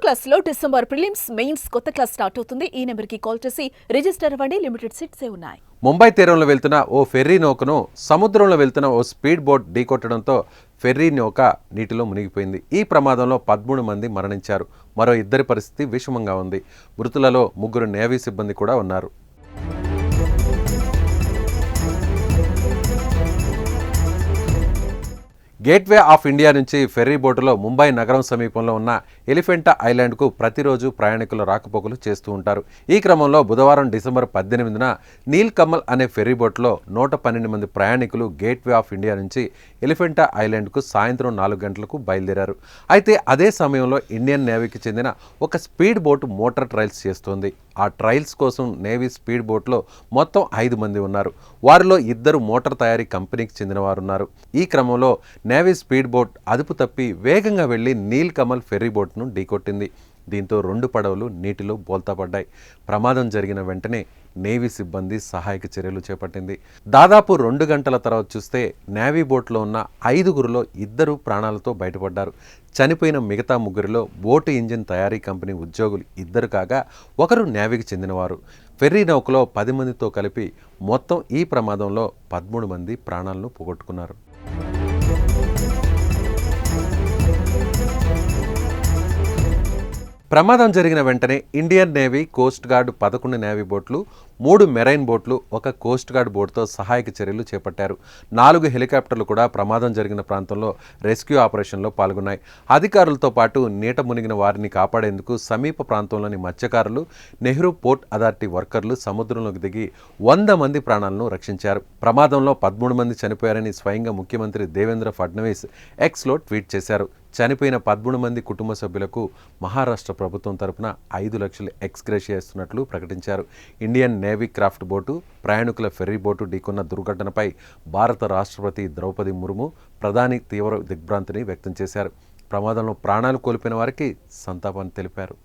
క్లాస్లో December prelims mains కొత్త class start అవుతుంది. ఈ నెంబర్కి కాల్ చేసి రిజిస్టర్ అవ్వండి. లిమిటెడ్ సీట్సే ఉన్నాయి. ముంబై తీరంలో వెళ్తున్న ఓ ఫెర్రీ నౌకను సముద్రంలో వెళ్తున్న ఓ స్పీడ్ బోట్ ఢీకొట్టడంతో ఫెర్రీ నౌక నీటిలో మునిగిపోయింది. ఈ ప్రమాదంలో 13 మంది మరణించారు. మరో 2 పరిస్థితి విషమంగా ఉంది. మృతులలో 3 నేవీ సిబ్బంది కూడా ఉన్నారు. గేట్వే ఆఫ్ ఇండియా నుంచి ఫెర్రీ బోటులో ముంబై నగరం సమీపంలో ఉన్న ఎలిఫెంటా ఐలాండ్కు ప్రతిరోజు ప్రయాణికుల రాకపోకలు చేస్తూ ఉంటారు. ఈ క్రమంలో బుధవారం డిసెంబర్ 18న నీల్ కమల్ అనే ఫెర్రీ బోట్లో 112 మంది ప్రయాణికులు గేట్వే ఆఫ్ ఇండియా నుంచి ఎలిఫెంటా ఐలాండ్కు సాయంత్రం 4 గంటలకు బయలుదేరారు. అయితే అదే సమయంలో ఇండియన్ నేవీకి చెందిన ఒక స్పీడ్ బోటు మోటార్ ట్రయల్స్ చేస్తోంది. ఆ ట్రయల్స్ కోసం నేవీ స్పీడ్ బోట్లో మొత్తం 5 మంది ఉన్నారు. వారిలో 2 మోటార్ తయారీ కంపెనీకి చెందిన వారు ఉన్నారు. ఈ క్రమంలో నేవీ స్పీడ్ బోట్ అదుపు తప్పి వేగంగా వెళ్లి నీల్ కమల్ ఫెర్రీ బోట్ను ఢీకొట్టింది. దీంతో 2 పడవలు నీటిలో బోల్తాపడ్డాయి. ప్రమాదం జరిగిన వెంటనే నేవీ సిబ్బంది సహాయక చర్యలు చేపట్టింది. దాదాపు 2 గంటల తర్వాత చూస్తే నేవీ బోట్లో ఉన్న 5గురిలో 2 ప్రాణాలతో బయటపడ్డారు. చనిపోయిన మిగతా 3లో బోటు ఇంజిన్ తయారీ కంపెనీ ఉద్యోగులు 2 కాగా ఒకరు నేవీకి చెందినవారు. ఫెర్రీ నౌకలో 10 మందితో కలిపి మొత్తం ఈ ప్రమాదంలో 13 మంది ప్రాణాలను పోగొట్టుకున్నారు. ప్రమాదం జరిగిన వెంటనే Indian navy, coast guard 11 navy బోట్లు, 3 మెరైన్ బోట్లు, 1 కోస్ట్ గార్డ్ బోటుతో సహాయక చర్యలు చేపట్టారు. 4 హెలికాప్టర్లు కూడా ప్రమాదం జరిగిన ప్రాంతంలో రెస్క్యూ ఆపరేషన్లో పాల్గొన్నాయి. అధికారులతో పాటు నీట మునిగిన వారిని కాపాడేందుకు సమీప ప్రాంతంలోని మత్స్యకారులు, నెహ్రూ పోర్ట్ అథారిటీ వర్కర్లు సముద్రంలోకి దిగి 100 మంది ప్రాణాలను రక్షించారు. ప్రమాదంలో 13 మంది చనిపోయారని స్వయంగా ముఖ్యమంత్రి దేవేంద్ర ఫడ్నవీస్ ఎక్స్లో ట్వీట్ చేశారు. చనిపోయిన 13 మంది కుటుంబ సభ్యులకు మహారాష్ట్ర ప్రభుత్వం తరపున 5 లక్షలు ఎక్స్గ్రేషియా ఇస్తున్నట్లు ప్రకటించారు. ఇండియన్ నేవీ క్రాఫ్ట్ బోటు, ప్రయాణికుల ఫెర్రీ బోటు ఢీకొన్న దుర్ఘటనపై భారత రాష్ట్రపతి ద్రౌపది ముర్ము, ప్రధాని తీవ్ర దిగ్భ్రాంతిని వ్యక్తం చేశారు. ప్రమాదంలో ప్రాణాలు కోల్పోయిన వారికి సంతాపాన్ని తెలిపారు.